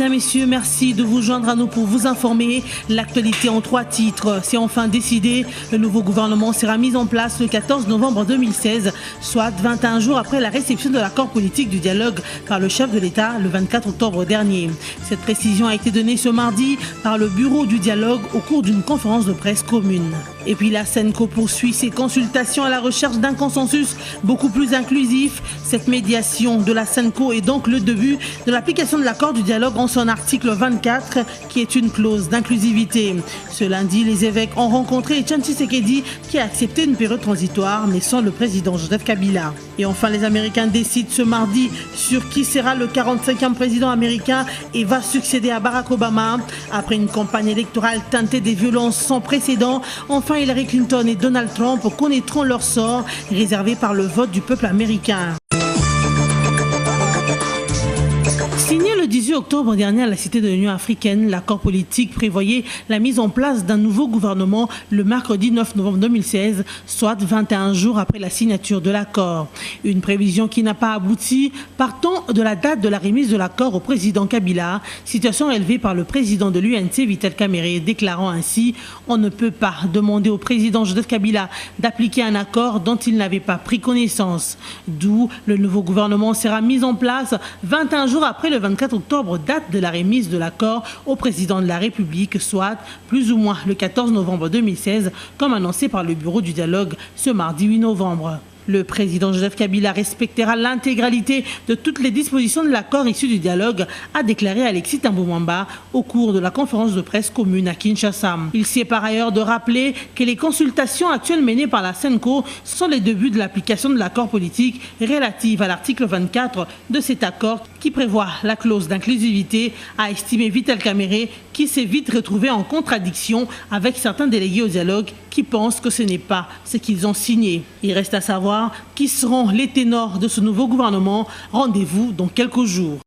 Mesdames, Messieurs, merci de vous joindre à nous pour vous informer. L'actualité en 3 titres. C'est enfin décidé. Le nouveau gouvernement sera mis en place le 14 novembre 2016, soit 21 jours après la réception de l'accord politique du dialogue par le chef de l'État le 24 octobre dernier. Cette précision a été donnée ce mardi par le bureau du dialogue au cours d'une conférence de presse commune. Et puis la SENCO poursuit ses consultations à la recherche d'un consensus beaucoup plus inclusif. Cette médiation de la SENCO est donc le début de l'application de l'accord du dialogue en son article 24, qui est une clause d'inclusivité. Ce lundi, les évêques ont rencontré Etienne Tshisekedi, qui a accepté une période transitoire, mais sans le président Joseph Kabila. Et enfin, les Américains décident ce mardi sur qui sera le 45e président américain et va succéder à Barack Obama. Après une campagne électorale teintée des violences sans précédent, enfin Hillary Clinton et Donald Trump connaîtront leur sort, réservé par le vote du peuple américain. Signé le 18 octobre dernier à la Cité de l'Union africaine, l'accord politique prévoyait la mise en place d'un nouveau gouvernement le mercredi 9 novembre 2016, soit 21 jours après la signature de l'accord. Une prévision qui n'a pas abouti, partant de la date de la remise de l'accord au président Kabila, situation élevée par le président de l'UNC, Vital Kamerhe, déclarant ainsi « On ne peut pas demander au président Joseph Kabila d'appliquer un accord dont il n'avait pas pris connaissance ». D'où le nouveau gouvernement sera mis en place 21 jours après le 24 octobre, date de la remise de l'accord au président de la République, soit plus ou moins le 14 novembre 2016, comme annoncé par le bureau du dialogue ce mardi 8 novembre. Le président Joseph Kabila respectera l'intégralité de toutes les dispositions de l'accord issu du dialogue, a déclaré Alexis Thambwe Mwamba au cours de la conférence de presse commune à Kinshasa. Il s'est par ailleurs de rappeler que les consultations actuelles menées par la SENCO sont les débuts de l'application de l'accord politique relative à l'article 24 de cet accord qui prévoit la clause d'inclusivité, a estimé Vital Kamerhe, qui s'est vite retrouvé en contradiction avec certains délégués au dialogue qui pensent que ce n'est pas ce qu'ils ont signé. Il reste à savoir qui seront les ténors de ce nouveau gouvernement. Rendez-vous dans quelques jours.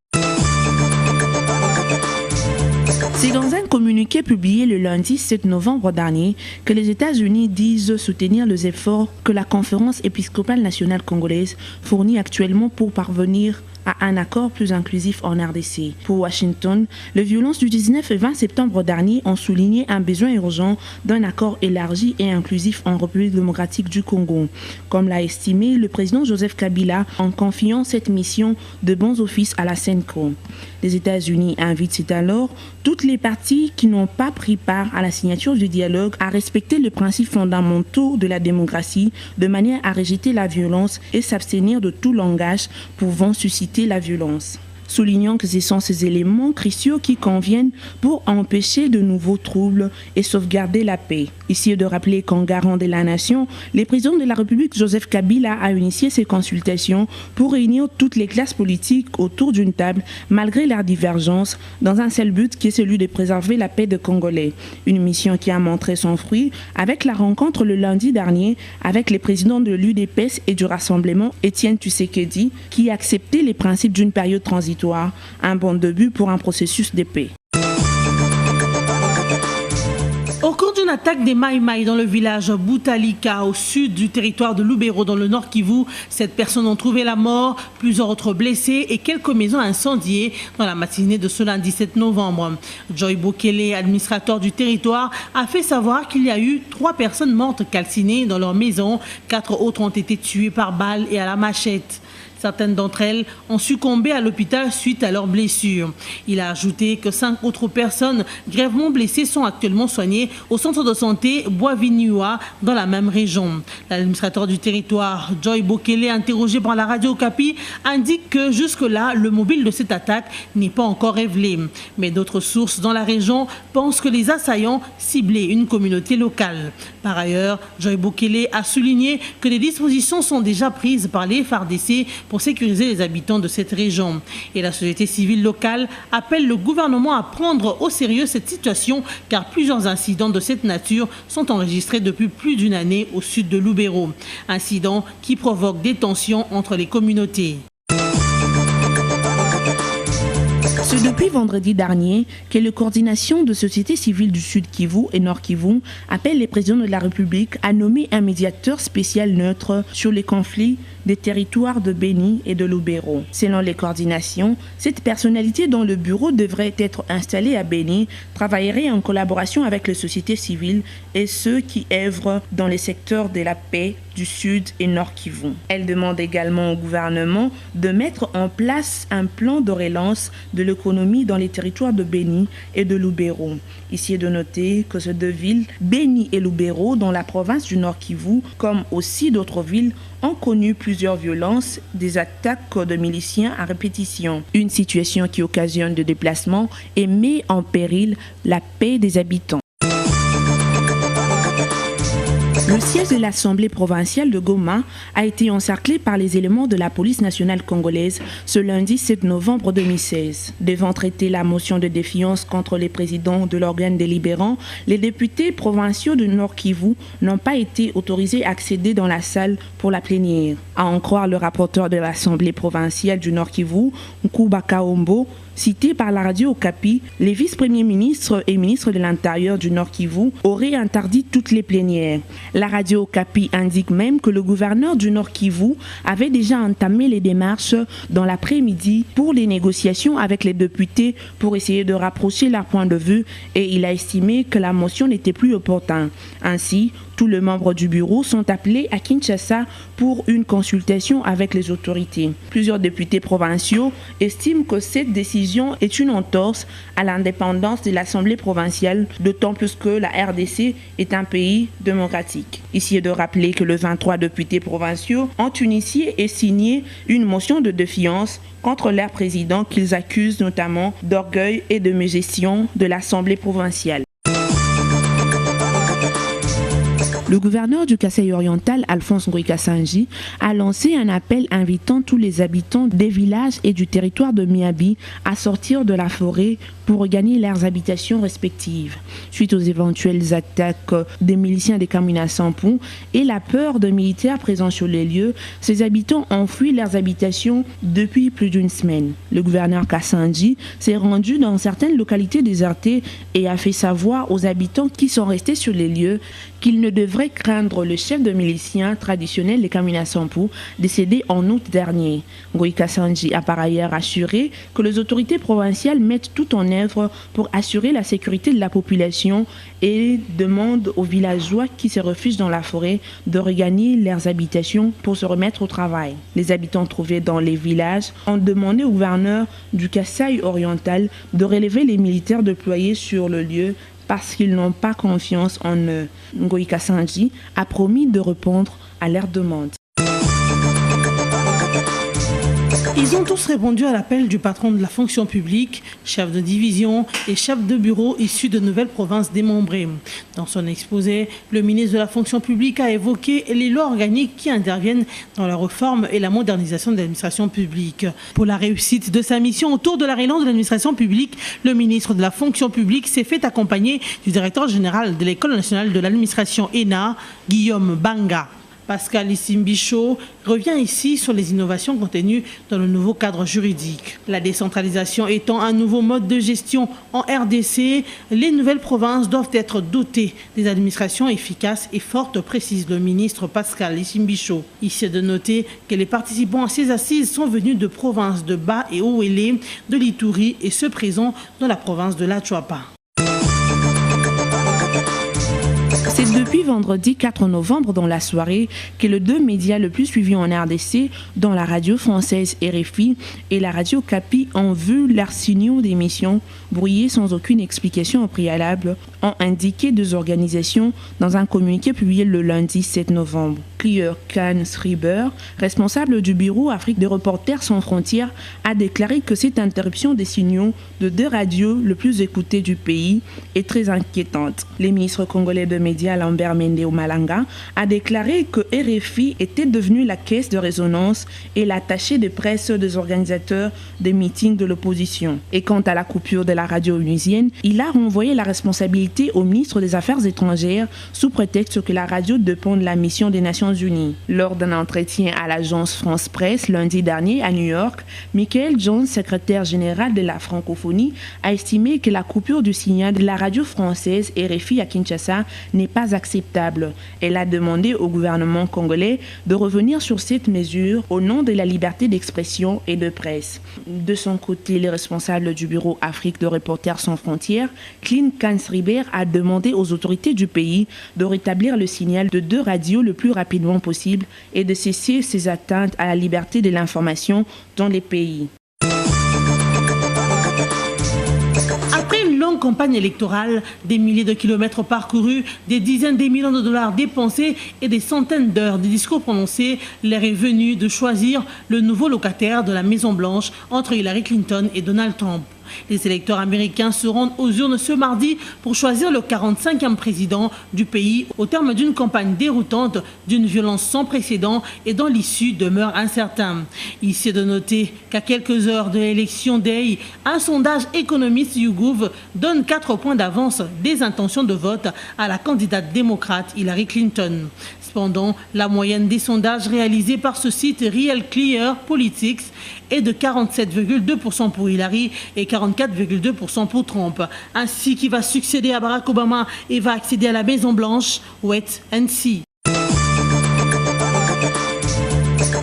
C'est dans un communiqué publié le lundi 7 novembre dernier que les États-Unis disent soutenir les efforts que la Conférence épiscopale nationale congolaise fournit actuellement pour parvenir à un accord plus inclusif en RDC. Pour Washington, les violences du 19 et 20 septembre dernier ont souligné un besoin urgent d'un accord élargi et inclusif en République démocratique du Congo, comme l'a estimé le président Joseph Kabila en confiant cette mission de bons offices à la SENCO. Les États-Unis invitent alors toutes les parties qui n'ont pas pris part à la signature du dialogue à respecter les principes fondamentaux de la démocratie de manière à rejeter la violence et s'abstenir de tout langage pouvant susciter la violence, soulignant que ce sont ces éléments cruciaux qui conviennent pour empêcher de nouveaux troubles et sauvegarder la paix. Ici de rappeler qu'en garant de la nation, le président de la République Joseph Kabila a initié ces consultations pour réunir toutes les classes politiques autour d'une table malgré leurs divergences dans un seul but qui est celui de préserver la paix des Congolais. Une mission qui a montré son fruit avec la rencontre le lundi dernier avec les présidents de l'UDPS et du Rassemblement, Etienne Tshisekedi, qui a accepté les principes d'une période transitoire, un bon début pour un processus de paix. Au cours d'une attaque des Mai Mai dans le village Boutalika, au sud du territoire de Lubero, dans le Nord Kivu, 7 personnes ont trouvé la mort, plusieurs autres blessées et quelques maisons incendiées dans la matinée de ce lundi 7 novembre. Joy Bokele, administrateur du territoire, a fait savoir qu'il y a eu 3 personnes mortes calcinées dans leur maison, 4 autres ont été tuées par balles et à la machette. Certaines d'entre elles ont succombé à l'hôpital suite à leurs blessures. Il a ajouté que 5 autres personnes grièvement blessées sont actuellement soignées au centre de santé Boavinua dans la même région. L'administrateur du territoire, Joy Bokele, interrogé par la radio Okapi, indique que jusque-là, le mobile de cette attaque n'est pas encore révélé. Mais d'autres sources dans la région pensent que les assaillants ciblaient une communauté locale. Par ailleurs, Joy Bokele a souligné que des dispositions sont déjà prises par les FARDC pour sécuriser les habitants de cette région. Et la société civile locale appelle le gouvernement à prendre au sérieux cette situation car plusieurs incidents de cette nature sont enregistrés depuis plus d'une année au sud de Lubero. Incidents qui provoquent des tensions entre les communautés. C'est depuis vendredi dernier que la coordination de sociétés civiles du Sud Kivu et Nord Kivu appelle les présidents de la République à nommer un médiateur spécial neutre sur les conflits des territoires de Béni et de Lubero. Selon les coordinations, cette personnalité dont le bureau devrait être installé à Béni travaillerait en collaboration avec les sociétés civiles et ceux qui œuvrent dans les secteurs de la paix du Sud et Nord Kivu. Elle demande également au gouvernement de mettre en place un plan de relance de l'économie dans les territoires de Béni et de Lubero. Ici est de noter que ces deux villes, Béni et Lubero, dans la province du Nord Kivu, comme aussi d'autres villes, ont connu plusieurs violences, des attaques de miliciens à répétition. Une situation qui occasionne des déplacements et met en péril la paix des habitants. Le siège de l'Assemblée provinciale de Goma a été encerclé par les éléments de la police nationale congolaise ce lundi 7 novembre 2016. Devant traiter la motion de défiance contre les présidents de l'organe délibérant, les députés provinciaux du Nord Kivu n'ont pas été autorisés à accéder dans la salle pour la plénière. À en croire le rapporteur de l'Assemblée provinciale du Nord Kivu, Nkuba Kaombo, cité par la radio Okapi, les vice-premiers ministres et ministres de l'Intérieur du Nord Kivu auraient interdit toutes les plénières. La radio Okapi indique même que le gouverneur du Nord Kivu avait déjà entamé les démarches dans l'après-midi pour les négociations avec les députés pour essayer de rapprocher leurs points de vue et il a estimé que la motion n'était plus opportune. Ainsi, tous les membres du bureau sont appelés à Kinshasa pour une consultation avec les autorités. Plusieurs députés provinciaux estiment que cette décision est une entorse à l'indépendance de l'Assemblée provinciale, d'autant plus que la RDC est un pays démocratique. Ici est de rappeler que les 23 députés provinciaux ont initié et signé une motion de défiance contre leur président qu'ils accusent notamment d'orgueil et de mégestion de l'Assemblée provinciale. Le gouverneur du Kasaï oriental, Alphonse Ngoï Kassanji, a lancé un appel invitant tous les habitants des villages et du territoire de Miabi à sortir de la forêt pour regagner leurs habitations respectives. Suite aux éventuelles attaques des miliciens des Kamina Sampou et la peur de militaires présents sur les lieux, ces habitants ont fui leurs habitations depuis plus d'une semaine. Le gouverneur Kassanji s'est rendu dans certaines localités désertées et a fait savoir aux habitants qui sont restés sur les lieux qu'ils ne devraient craindre le chef de miliciens traditionnel des Kamina Sampou, décédé en août dernier. Ngoï Kassanji a par ailleurs assuré que les autorités provinciales mettent tout en œuvre pour assurer la sécurité de la population et demande aux villageois qui se refugient dans la forêt de regagner leurs habitations pour se remettre au travail. Les habitants trouvés dans les villages ont demandé au gouverneur du Kasaï oriental de relever les militaires déployés sur le lieu parce qu'ils n'ont pas confiance en eux. Ngoï Kassanji a promis de répondre à leurs demandes. Ils ont tous répondu à l'appel du patron de la fonction publique, chef de division et chef de bureau issus de nouvelles provinces démembrées. Dans son exposé, le ministre de la fonction publique a évoqué les lois organiques qui interviennent dans la réforme et la modernisation de l'administration publique. Pour la réussite de sa mission autour de la relance de l'administration publique, le ministre de la fonction publique s'est fait accompagner du directeur général de l'École nationale de l'administration ENA, Guillaume Banga. Pascal Isimbicho revient ici sur les innovations contenues dans le nouveau cadre juridique. La décentralisation étant un nouveau mode de gestion en RDC, les nouvelles provinces doivent être dotées des administrations efficaces et fortes, précise le ministre Pascal Isimbicho. Ici est de noter que les participants à ces assises sont venus de provinces de Bas et Haut-Élé, de l'Ituri et ceux présents dans la province de l'Achuapa. C'est depuis vendredi 4 novembre dans la soirée que les deux médias les plus suivis en RDC, dont la radio française RFI et la radio Capi, ont vu leurs signaux d'émission brouillés sans aucune explication au préalable, ont indiqué deux organisations dans un communiqué publié le lundi 7 novembre. Clear Khan Schreiber, responsable du bureau Afrique de Reporters sans frontières, a déclaré que cette interruption des signaux de deux radios les plus écoutées du pays est très inquiétante. Le ministre congolais de médias Lambert Mende Malanga a déclaré que RFI était devenue la caisse de résonance et l'attaché de presse des organisateurs des meetings de l'opposition. Et quant à la coupure de la radio onusienne, il a renvoyé la responsabilité au ministre des Affaires étrangères sous prétexte que la radio dépend de la mission des Nations Unis. Lors d'un entretien à l'agence France Presse lundi dernier à New York, Michael Jones, secrétaire général de la francophonie, a estimé que la coupure du signal de la radio française RFI à Kinshasa n'est pas acceptable. Elle a demandé au gouvernement congolais de revenir sur cette mesure au nom de la liberté d'expression et de presse. De son côté, le responsable du bureau Afrique de Reporters sans frontières, Clint Kansriber, a demandé aux autorités du pays de rétablir le signal de 2 radios le plus rapidement possible et de cesser ces atteintes à la liberté de l'information dans les pays. Après une longue campagne électorale, des milliers de kilomètres parcourus, des dizaines de millions de dollars dépensés et des centaines d'heures de discours prononcés, l'heure est venue de choisir le nouveau locataire de la Maison-Blanche entre Hillary Clinton et Donald Trump. Les électeurs américains se rendent aux urnes ce mardi pour choisir le 45e président du pays au terme d'une campagne déroutante, d'une violence sans précédent et dont l'issue demeure incertaine. Ici est de noter qu'à quelques heures de l'élection day, un sondage économiste YouGov donne 4 points d'avance des intentions de vote à la candidate démocrate Hillary Clinton. Cependant, la moyenne des sondages réalisés par ce site Real Clear Politics est de 47,2% pour Hillary et 44,2% pour Trump. Ainsi qui va succéder à Barack Obama et va accéder à la Maison-Blanche, wait and see.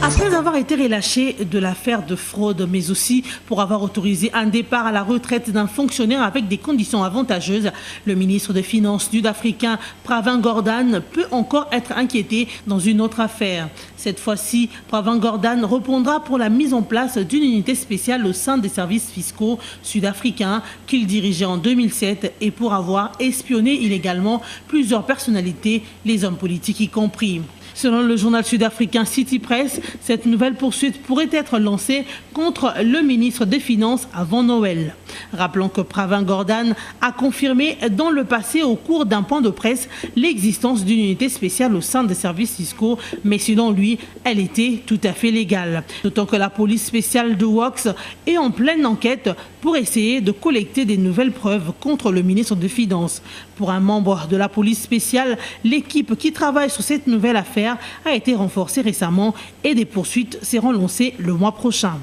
Après avoir été relâché de l'affaire de fraude, mais aussi pour avoir autorisé un départ à la retraite d'un fonctionnaire avec des conditions avantageuses, le ministre des Finances sud-africain Pravin Gordhan peut encore être inquiété dans une autre affaire. Cette fois-ci, Pravin Gordhan répondra pour la mise en place d'une unité spéciale au sein des services fiscaux sud-africains qu'il dirigeait en 2007 et pour avoir espionné illégalement plusieurs personnalités, les hommes politiques y compris. Selon le journal sud-africain City Press, cette nouvelle poursuite pourrait être lancée contre le ministre des Finances avant Noël. Rappelons que Pravin Gordhan a confirmé dans le passé au cours d'un point de presse l'existence d'une unité spéciale au sein des services fiscaux, mais selon lui, elle était tout à fait légale. D'autant que la police spéciale de Wox est en pleine enquête pour essayer de collecter des nouvelles preuves contre le ministre des Finances. Pour un membre de la police spéciale, l'équipe qui travaille sur cette nouvelle affaire a été renforcée récemment et des poursuites seront lancées le mois prochain.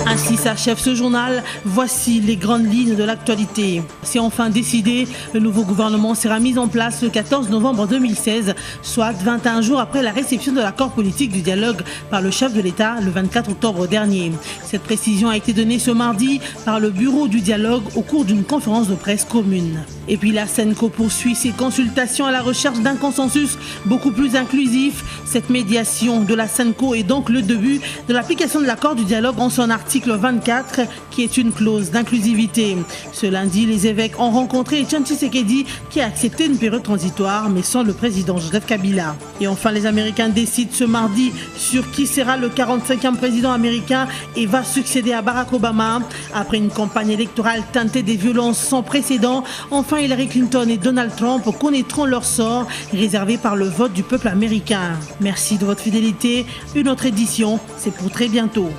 Ainsi s'achève ce journal. Voici les grandes lignes de l'actualité. C'est enfin décidé. Le nouveau gouvernement sera mis en place le 14 novembre 2016, soit 21 jours après la réception de l'accord politique du dialogue par le chef de l'État le 24 octobre dernier. Cette précision a été donnée ce mardi par le bureau du dialogue au cours d'une conférence de presse commune. Et puis la SENCO poursuit ses consultations à la recherche d'un consensus beaucoup plus inclusif. Cette médiation de la SENCO est donc le début de l'application de l'accord du dialogue en son article 24, qui est une clause d'inclusivité. Ce lundi, les évêques ont rencontré Etienne Tshisekedi, qui a accepté une période transitoire, mais sans le président Joseph Kabila. Et enfin, les Américains décident ce mardi sur qui sera le 45e président américain et va succéder à Barack Obama. Après une campagne électorale teintée des violences sans précédent, enfin Hillary Clinton et Donald Trump connaîtront leur sort, réservé par le vote du peuple américain. Merci de votre fidélité. Une autre édition, c'est pour très bientôt.